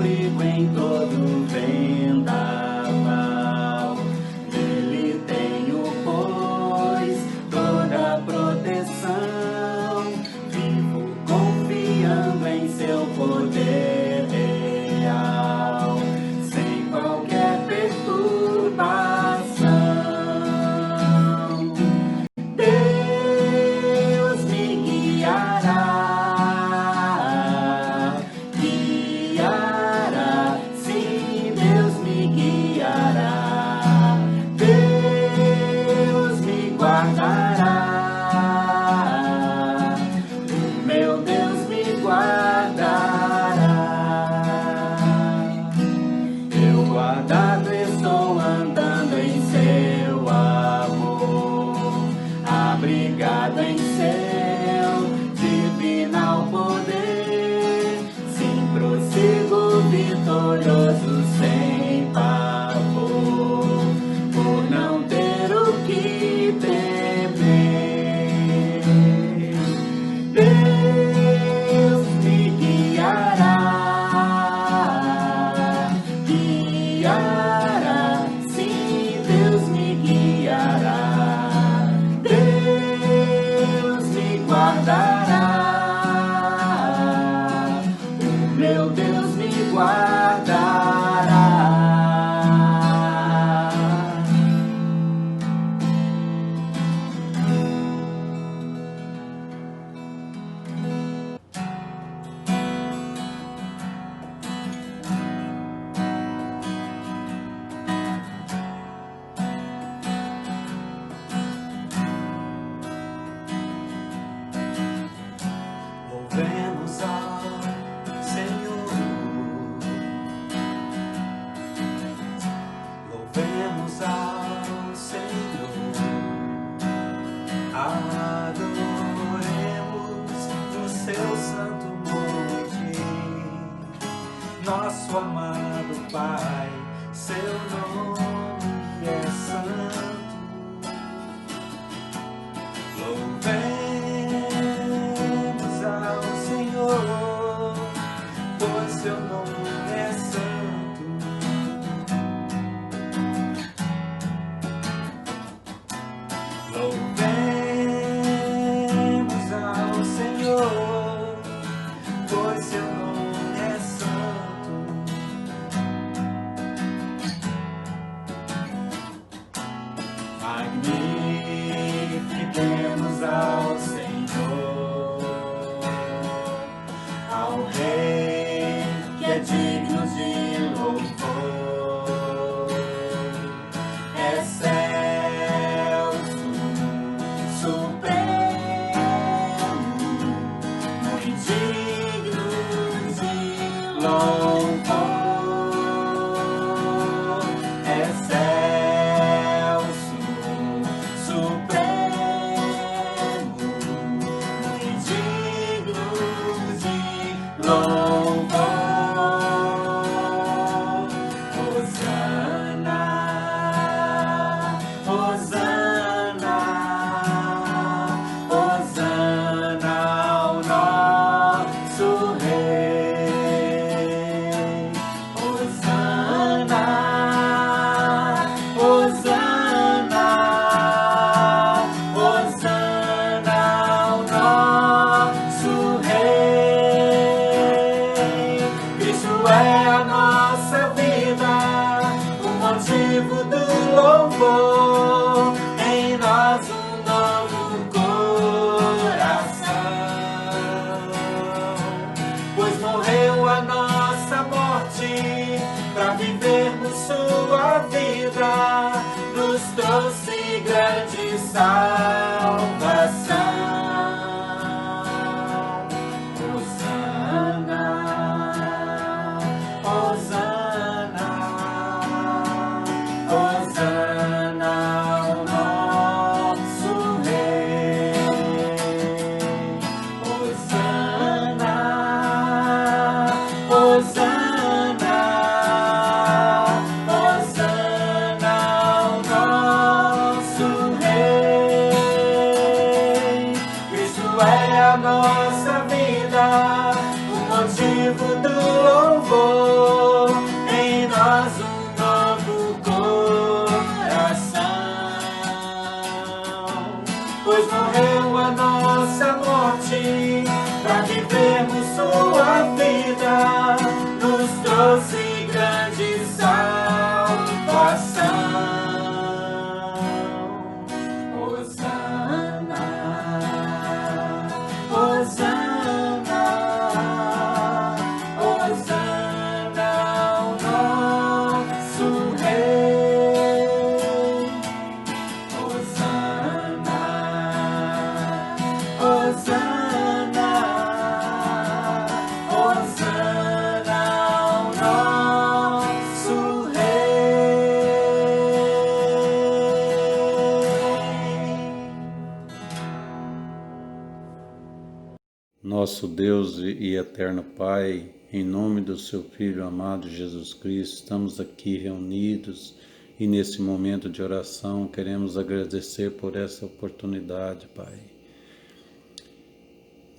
abrigo em todo vendaval. Nele tenho, pois, toda a proteção. Vivo confiando em seu poder real, sem qualquer perturbação. Deus me guiará, guiará, sim, Deus me guiará. Deus me guardará, o meu Deus me guardará. Eu guardado estou andando em seu amor, abrigado em seu divinal poder. Sim, prossigo vitorioso sem pavor, por não ter o que temer. Deus me guiará, guiará, sim, Deus me guiará. Deus me guardará, o meu Deus me guardará. Louvemos ao Senhor, louvemos ao Senhor, adoremos no seu santo monte, nosso amado Pai, seu nome é santo. Louvemos ao Senhor, pois seu nome é santo. Louvemos ao Senhor, pois seu nome é santo. Magnifiquemos ao Senhor, ao Rei que é digno de louvor. Excelso, supremo, muito digno de louvor. Excelso, supremo, muito digno de louvor. Hosana, Hosana, Hosana ao nosso Rei. Hosana, Hosana, Hosana ao nosso Rei. Cristo é a nossa vida, o motivo do louvor. Em nós um novo coração, pois morreu a nossa morte para vivermos sua vida, nos trouxe grande salvação. Hosana, Hosana, Hosana ao nosso Rei. Hosana, Hosana, Hosana ao nosso Rei. vivemos sua vida, nos trouxe grande salvação. Hosana, Hosana, Hosana ao nosso Rei. Hosana, Hosana, Hosana ao nosso Rei. Nosso Deus e eterno Pai, em nome do seu Filho amado Jesus Cristo, estamos aqui reunidos e nesse momento de oração queremos agradecer por essa oportunidade, Pai.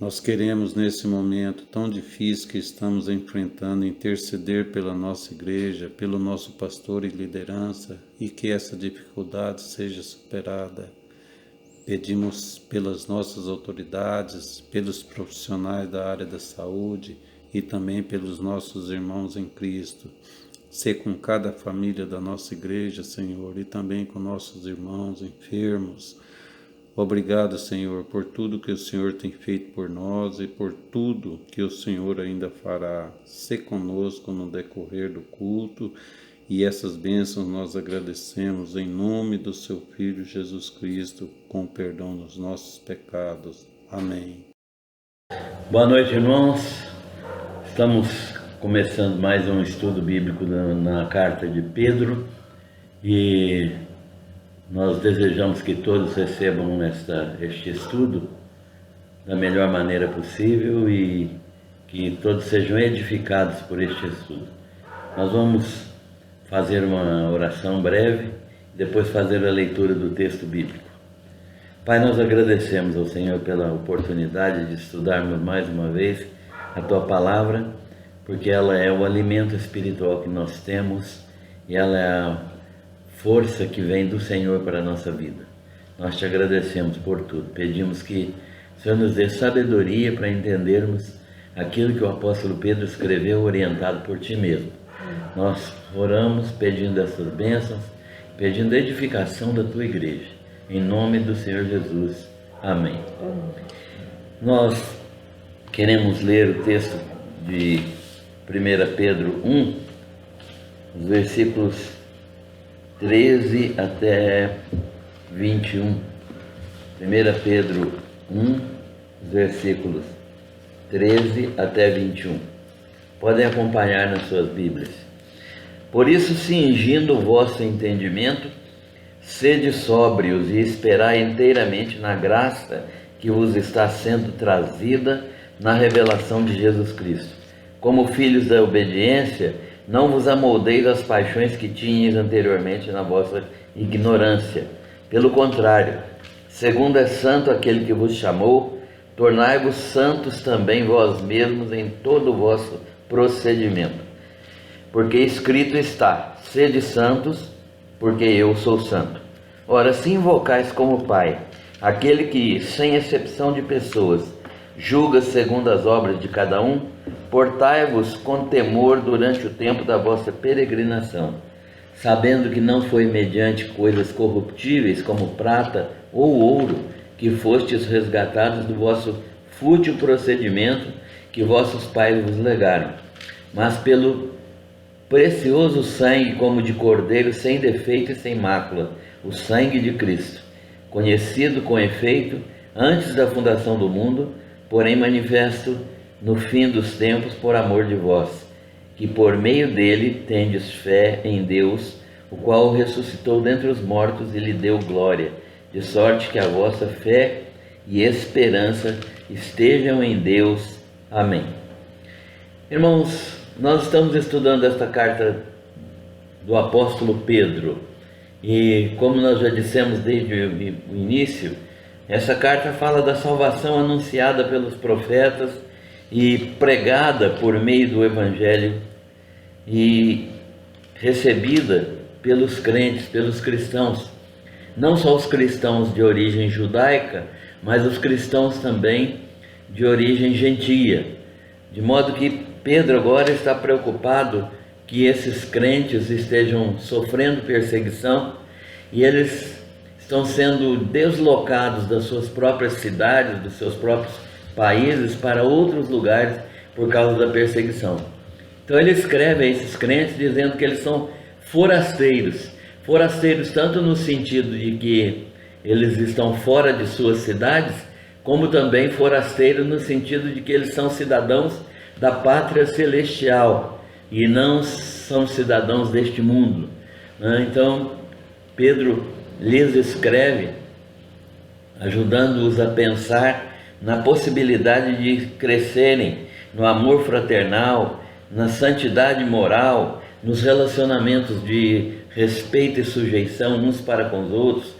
Nós queremos nesse momento tão difícil que estamos enfrentando interceder pela nossa igreja, pelo nosso pastor e liderança e que essa dificuldade seja superada. Pedimos pelas nossas autoridades, pelos profissionais da área da saúde e também pelos nossos irmãos em Cristo. Ser com cada família da nossa igreja, Senhor, e também com nossos irmãos enfermos. Obrigado, Senhor, por tudo que o Senhor tem feito por nós e por tudo que o Senhor ainda fará. Ser conosco no decorrer do culto. E essas bênçãos nós agradecemos em nome do seu Filho Jesus Cristo, com perdão dos nossos pecados. Amém. Boa noite, irmãos. Estamos começando mais um estudo bíblico na carta de Pedro e nós desejamos que todos recebam este estudo da melhor maneira possível e que todos sejam edificados por este estudo. Nós vamos fazer uma oração breve, depois fazer a leitura do texto bíblico. Pai, nós agradecemos ao Senhor pela oportunidade de estudarmos mais uma vez a Tua Palavra, porque ela é o alimento espiritual que nós temos e ela é a força que vem do Senhor para a nossa vida. Nós te agradecemos por tudo. Pedimos que o Senhor nos dê sabedoria para entendermos aquilo que o apóstolo Pedro escreveu orientado por Ti mesmo. Nós oramos pedindo essas bênçãos, pedindo a edificação da Tua igreja. Em nome do Senhor Jesus. Amém. Nós queremos ler o texto de 1 Pedro 1, os versículos 13 até 21. 1 Pedro 1, os versículos 13 até 21. Podem acompanhar nas suas Bíblias. Por isso, cingindo o vosso entendimento, sede sóbrios e esperai inteiramente na graça que vos está sendo trazida na revelação de Jesus Cristo. Como filhos da obediência, não vos amoldeis às paixões que tinhais anteriormente na vossa ignorância. Pelo contrário, segundo é santo aquele que vos chamou, tornai-vos santos também vós mesmos em todo o vosso procedimento. Porque escrito está: sede santos, porque eu sou santo. Ora, se invocais como Pai aquele que, sem exceção de pessoas, julga segundo as obras de cada um, portai-vos com temor durante o tempo da vossa peregrinação, sabendo que não foi mediante coisas corruptíveis como prata ou ouro que fostes resgatados do vosso fútil procedimento que vossos pais vos legaram, mas pelo precioso sangue como de cordeiro sem defeito e sem mácula, o sangue de Cristo, conhecido com efeito antes da fundação do mundo, porém manifesto no fim dos tempos por amor de vós, que por meio dele tendes fé em Deus, o qual o ressuscitou dentre os mortos e lhe deu glória, de sorte que a vossa fé e esperança estejam em Deus. Amém. Irmãos, nós estamos estudando esta carta do apóstolo Pedro e, como nós já dissemos desde o início, essa carta fala da salvação anunciada pelos profetas e pregada por meio do Evangelho e recebida pelos crentes, pelos cristãos, não só os cristãos de origem judaica, mas os cristãos também de origem gentia, de modo que Pedro agora está preocupado que esses crentes estejam sofrendo perseguição e eles estão sendo deslocados das suas próprias cidades, dos seus próprios países para outros lugares por causa da perseguição. Então ele escreve a esses crentes dizendo que eles são forasteiros, forasteiros tanto no sentido de que eles estão fora de suas cidades, como também forasteiros no sentido de que eles são cidadãos da pátria celestial e não são cidadãos deste mundo. Então Pedro lhes escreve, ajudando-os a pensar na possibilidade de crescerem no amor fraternal, na santidade moral, nos relacionamentos de respeito e sujeição uns para com os outros,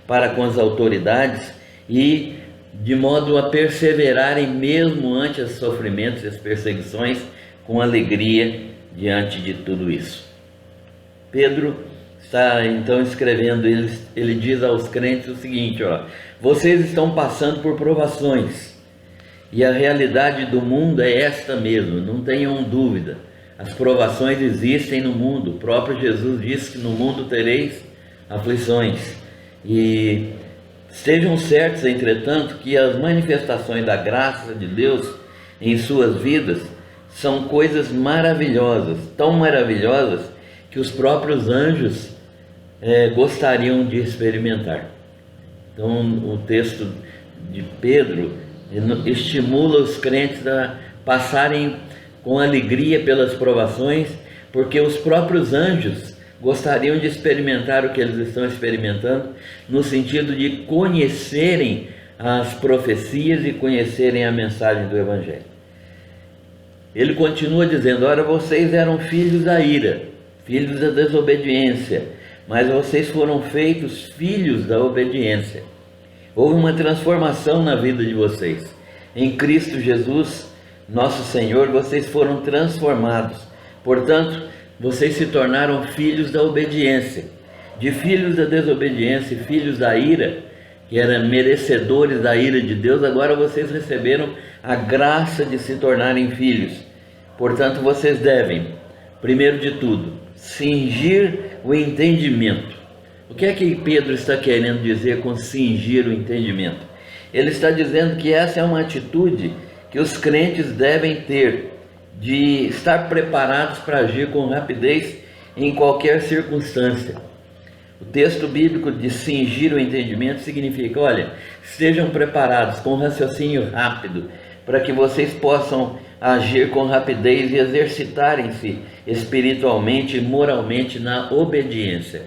para com as autoridades, e de modo a perseverarem mesmo ante os sofrimentos e as perseguições com alegria diante de tudo isso. Pedro está então escrevendo, ele diz aos crentes o seguinte: vocês estão passando por provações, e a realidade do mundo é esta mesmo, não tenham dúvida. As provações existem no mundo. O próprio Jesus disse que no mundo tereis aflições. E estejam certos, entretanto, que as manifestações da graça de Deus em suas vidas são coisas maravilhosas, tão maravilhosas que os próprios anjos gostariam de experimentar. Então o texto de Pedro estimula os crentes a passarem com alegria pelas provações, porque os próprios anjos gostariam de experimentar o que eles estão experimentando, no sentido de conhecerem as profecias e conhecerem a mensagem do Evangelho. Ele continua dizendo: ora, vocês eram filhos da ira, filhos da desobediência, mas vocês foram feitos filhos da obediência. Houve uma transformação na vida de vocês. Em Cristo Jesus, nosso Senhor, vocês foram transformados. Portanto, vocês se tornaram filhos da obediência. De filhos da desobediência e filhos da ira, que eram merecedores da ira de Deus, agora vocês receberam a graça de se tornarem filhos. Portanto, vocês devem, primeiro de tudo, cingir o entendimento. O que é que Pedro está querendo dizer com cingir o entendimento? Ele está dizendo que essa é uma atitude que os crentes devem ter, de estar preparados para agir com rapidez em qualquer circunstância. O texto bíblico de cingir o entendimento significa: olha, estejam preparados com raciocínio rápido, para que vocês possam agir com rapidez e exercitarem-se espiritualmente e moralmente na obediência.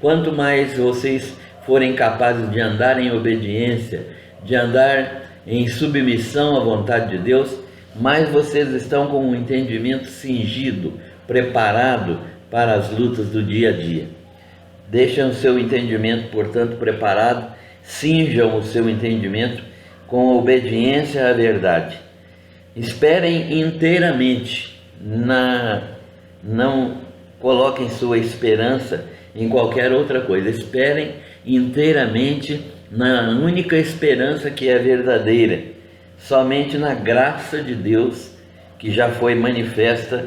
Quanto mais vocês forem capazes de andar em obediência, de andar em submissão à vontade de Deus, mais vocês estão com um entendimento cingido, preparado para as lutas do dia a dia. Deixem o seu entendimento, portanto, preparado, cinjam o seu entendimento com obediência à verdade. Esperem inteiramente, não coloquem sua esperança em qualquer outra coisa. Esperem inteiramente na única esperança que é verdadeira, somente na graça de Deus, que já foi manifesta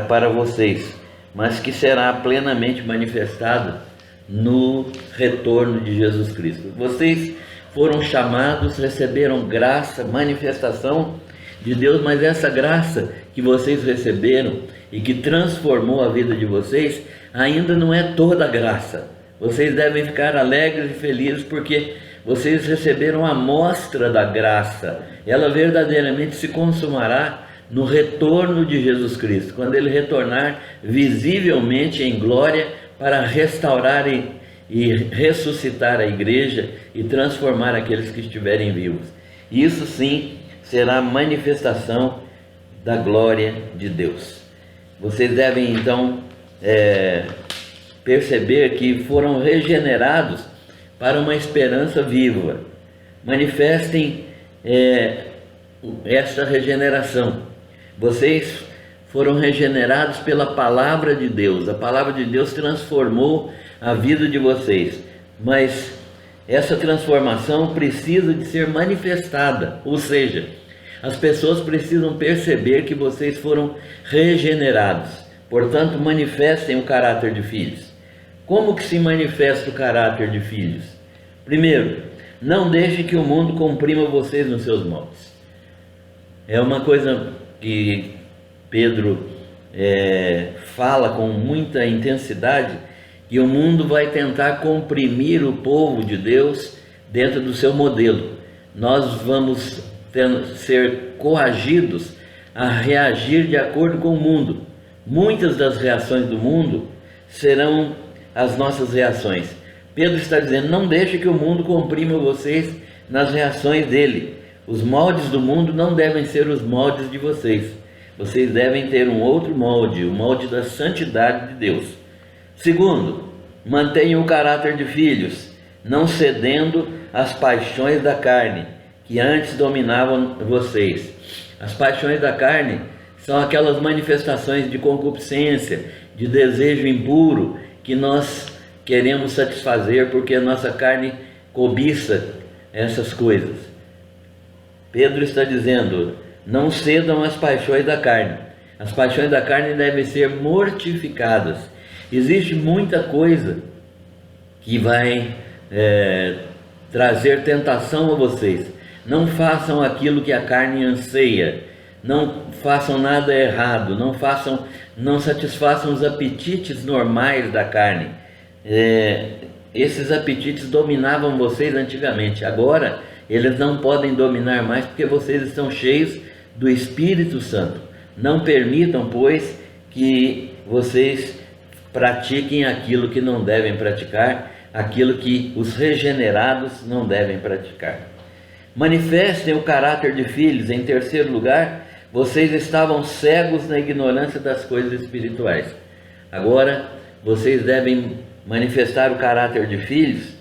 para vocês, mas que será plenamente manifestada no retorno de Jesus Cristo. Vocês foram chamados, receberam graça, manifestação de Deus, mas essa graça que vocês receberam e que transformou a vida de vocês, ainda não é toda a graça. Vocês devem ficar alegres e felizes, porque vocês receberam a amostra da graça. Ela verdadeiramente se consumará no retorno de Jesus Cristo, quando Ele retornar visivelmente em glória para restaurar e ressuscitar a igreja e transformar aqueles que estiverem vivos. Isso sim será manifestação da glória de Deus. Vocês devem então perceber que foram regenerados para uma esperança viva. Manifestem esta regeneração. Vocês foram regenerados pela palavra de Deus. A palavra de Deus transformou a vida de vocês, mas essa transformação precisa de ser manifestada, ou seja, As pessoas precisam perceber que vocês foram regenerados. Portanto, manifestem o caráter de filhos. Como que se manifesta o caráter de filhos? Primeiro, não deixe que o mundo comprima vocês nos seus moldes. É uma coisa que Pedro fala com muita intensidade, que o mundo vai tentar comprimir o povo de Deus dentro do seu modelo. Nós vamos ser coagidos a reagir de acordo com o mundo. Muitas das reações do mundo serão as nossas reações. Pedro está dizendo, não deixe que o mundo comprima vocês nas reações dele. Os moldes do mundo não devem ser os moldes de vocês. Vocês devem ter um outro molde, o molde da santidade de Deus. Segundo, mantenham o caráter de filhos, não cedendo às paixões da carne, que antes dominavam vocês. As paixões da carne são aquelas manifestações de concupiscência, de desejo impuro, que nós queremos satisfazer porque a nossa carne cobiça essas coisas. Pedro está dizendo, não cedam às paixões da carne. As paixões da carne devem ser mortificadas. Existe muita coisa que vai trazer tentação a vocês. Não façam aquilo que a carne anseia. Não façam nada errado. Não satisfaçam os apetites normais da carne. Esses apetites dominavam vocês antigamente. Agora, eles não podem dominar mais porque vocês estão cheios do Espírito Santo. Não permitam, pois, que vocês pratiquem aquilo que não devem praticar, aquilo que os regenerados não devem praticar. Manifestem o caráter de filhos. Em terceiro lugar, vocês estavam cegos na ignorância das coisas espirituais. Agora, vocês devem manifestar o caráter de filhos,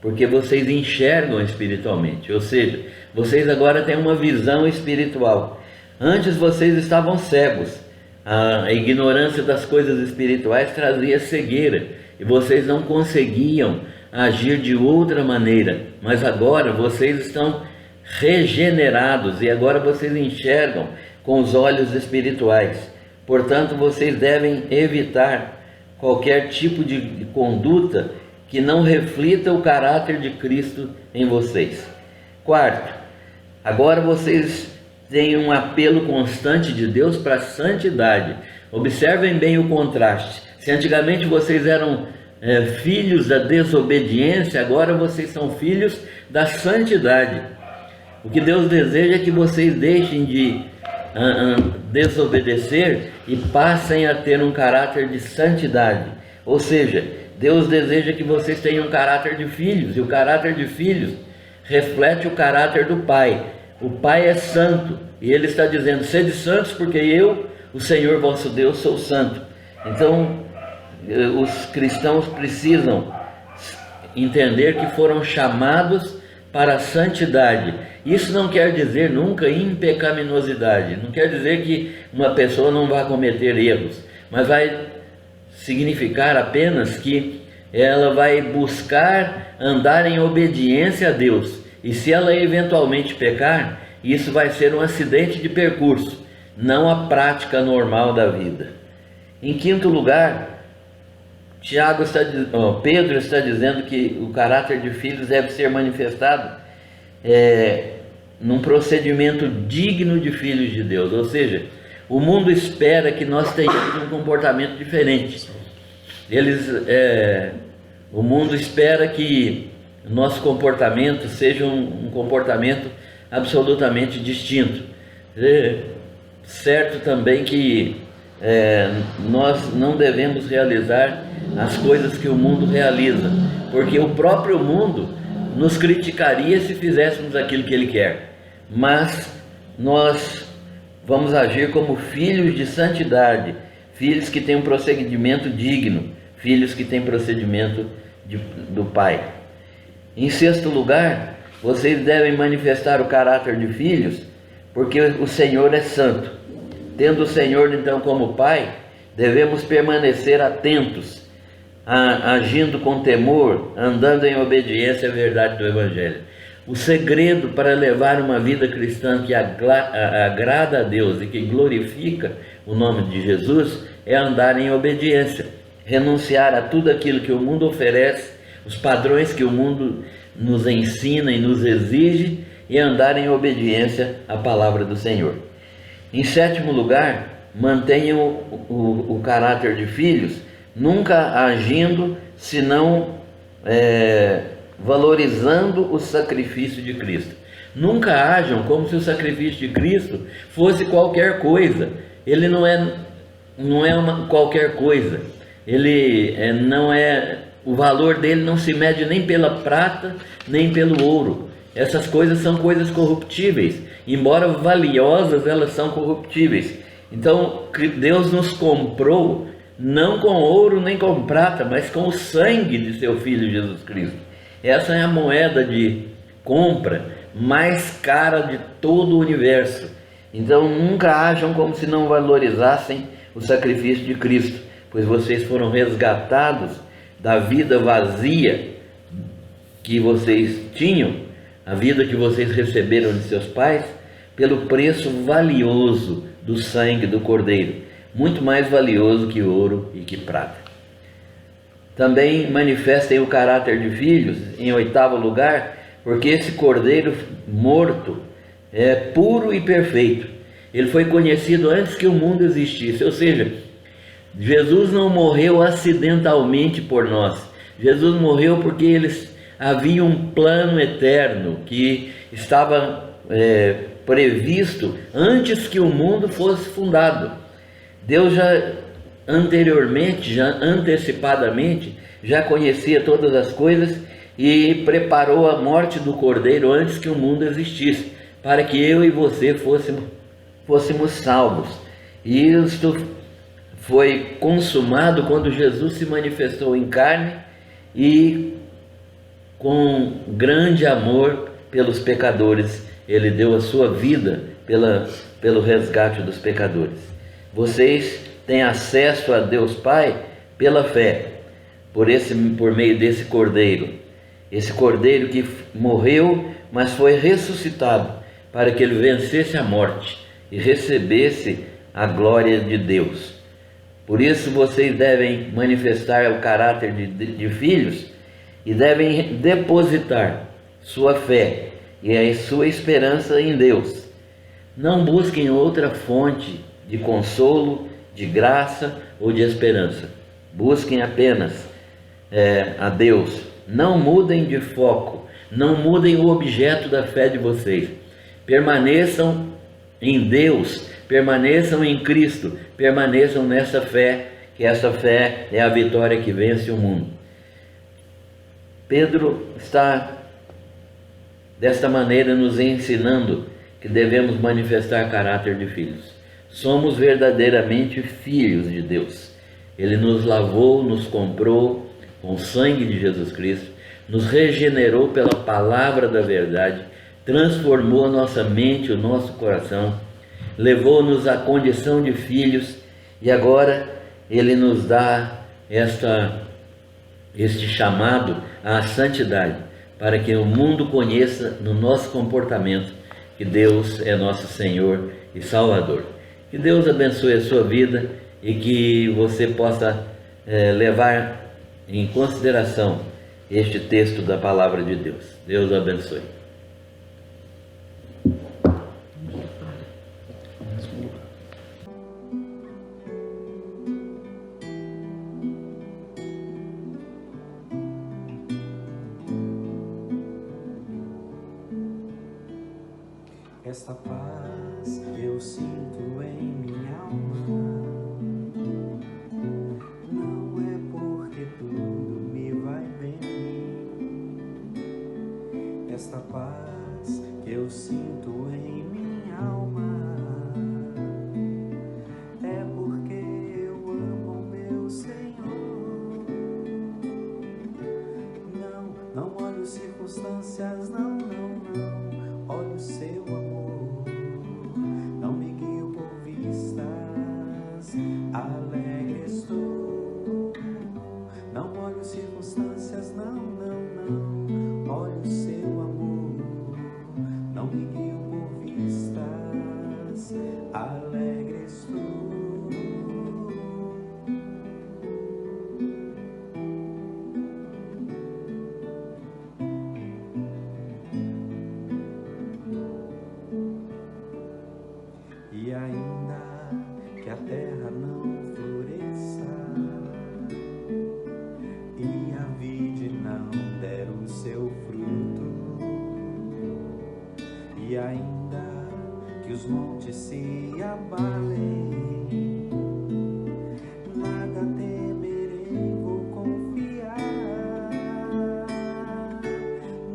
porque vocês enxergam espiritualmente, ou seja, vocês agora têm uma visão espiritual. Antes vocês estavam cegos, a ignorância das coisas espirituais trazia cegueira, e vocês não conseguiam agir de outra maneira, mas agora vocês estão regenerados, e agora vocês enxergam com os olhos espirituais. Portanto, vocês devem evitar qualquer tipo de conduta que não reflita o caráter de Cristo em vocês. Quarto, agora vocês têm um apelo constante de Deus para a santidade. Observem bem o contraste. Se antigamente vocês eram filhos da desobediência, agora vocês são filhos da santidade. O que Deus deseja é que vocês deixem de desobedecer e passem a ter um caráter de santidade. Ou seja, Deus deseja que vocês tenham um caráter de filhos, e o caráter de filhos reflete o caráter do Pai. O Pai é santo, e Ele está dizendo, sede santos, porque eu, o Senhor vosso Deus, sou santo. Então, os cristãos precisam entender que foram chamados para a santidade. Isso não quer dizer nunca impecaminosidade, não quer dizer que uma pessoa não vai cometer erros, mas vai significar apenas que ela vai buscar andar em obediência a Deus, e se ela eventualmente pecar, isso vai ser um acidente de percurso, não a prática normal da vida. Em quinto lugar, Pedro está dizendo que o caráter de filhos deve ser manifestado num procedimento digno de filhos de Deus, ou seja, o mundo espera que nós tenhamos um comportamento diferente. O mundo espera que o nosso comportamento seja um comportamento absolutamente distinto. Certo também que nós não devemos realizar as coisas que o mundo realiza, porque o próprio mundo nos criticaria se fizéssemos aquilo que ele quer. Mas nós vamos agir como filhos de santidade, filhos que têm um procedimento digno, filhos que têm procedimento do Pai. Em sexto lugar, vocês devem manifestar o caráter de filhos, porque o Senhor é santo. Tendo o Senhor então como Pai, devemos permanecer atentos, agindo com temor, andando em obediência à verdade do Evangelho. O segredo para levar uma vida cristã que agrada a Deus e que glorifica o nome de Jesus é andar em obediência, renunciar a tudo aquilo que o mundo oferece, os padrões que o mundo nos ensina e nos exige, e andar em obediência à palavra do Senhor. Em sétimo lugar, mantenham o caráter de filhos, nunca agindo senão valorizando o sacrifício de Cristo. Nunca ajam como se o sacrifício de Cristo fosse qualquer coisa. Ele não é qualquer coisa. Ele não é, o valor dele não se mede nem pela prata, nem pelo ouro. Essas coisas são coisas corruptíveis. Embora valiosas, elas são corruptíveis. Então, Deus nos comprou não com ouro nem com prata, mas com o sangue de seu Filho Jesus Cristo. Essa é a moeda de compra mais cara de todo o universo. Então nunca ajam como se não valorizassem o sacrifício de Cristo, pois vocês foram resgatados da vida vazia que vocês tinham, a vida que vocês receberam de seus pais, pelo preço valioso do sangue do Cordeiro, muito mais valioso que ouro e que prata. Também manifestem o caráter de filhos, em oitavo lugar, porque esse Cordeiro morto é puro e perfeito. Ele foi conhecido antes que o mundo existisse, ou seja, Jesus não morreu acidentalmente por nós. Jesus morreu porque havia um plano eterno que estava previsto antes que o mundo fosse fundado. Deus já anteriormente, já antecipadamente, já conhecia todas as coisas e preparou a morte do Cordeiro antes que o mundo existisse, para que eu e você fôssemos salvos. E isto foi consumado quando Jesus se manifestou em carne e com grande amor pelos pecadores, ele deu a sua vida pelo resgate dos pecadores. Vocês têm acesso a Deus Pai pela fé, por meio desse Cordeiro. Esse Cordeiro que morreu, mas foi ressuscitado para que ele vencesse a morte e recebesse a glória de Deus. Por isso vocês devem manifestar o caráter de filhos e devem depositar sua fé e a sua esperança em Deus. Não busquem outra fonte de consolo, de graça ou de esperança. Busquem apenas a Deus. Não mudem de foco, não mudem o objeto da fé de vocês. Permaneçam em Deus, permaneçam em Cristo, permaneçam nessa fé, que essa fé é a vitória que vence o mundo. Pedro está desta maneira nos ensinando que devemos manifestar caráter de filhos. Somos verdadeiramente filhos de Deus. Ele nos lavou, nos comprou com o sangue de Jesus Cristo, nos regenerou pela palavra da verdade, transformou a nossa mente, o nosso coração, levou-nos à condição de filhos e agora Ele nos dá este chamado à santidade, para que o mundo conheça no nosso comportamento que Deus é nosso Senhor e Salvador. Que Deus abençoe a sua vida e que você possa levar em consideração este texto da palavra de Deus. Deus abençoe. Esta paz que eu sinto em minha alma não é porque tudo me vai bem. Esta paz que eu sinto em minha alma é porque eu amo o meu Senhor. Não olho circunstâncias, não olho o seu amor. Não me guio alegre estou. E ainda que a terra não floresça e a vide não der o seu fruto, e ainda que os montes se abalem, nada temerei, vou confiar.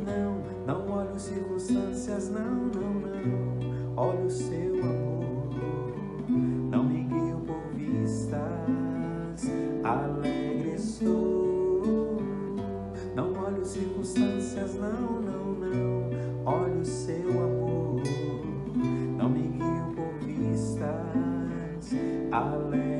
Não, não olho circunstâncias, não, não, não, olho o seu amor, não me guio por vistas, alegre estou. Não olho circunstâncias, não, não, não, olho o seu amor, não me guio por vistas, alegre.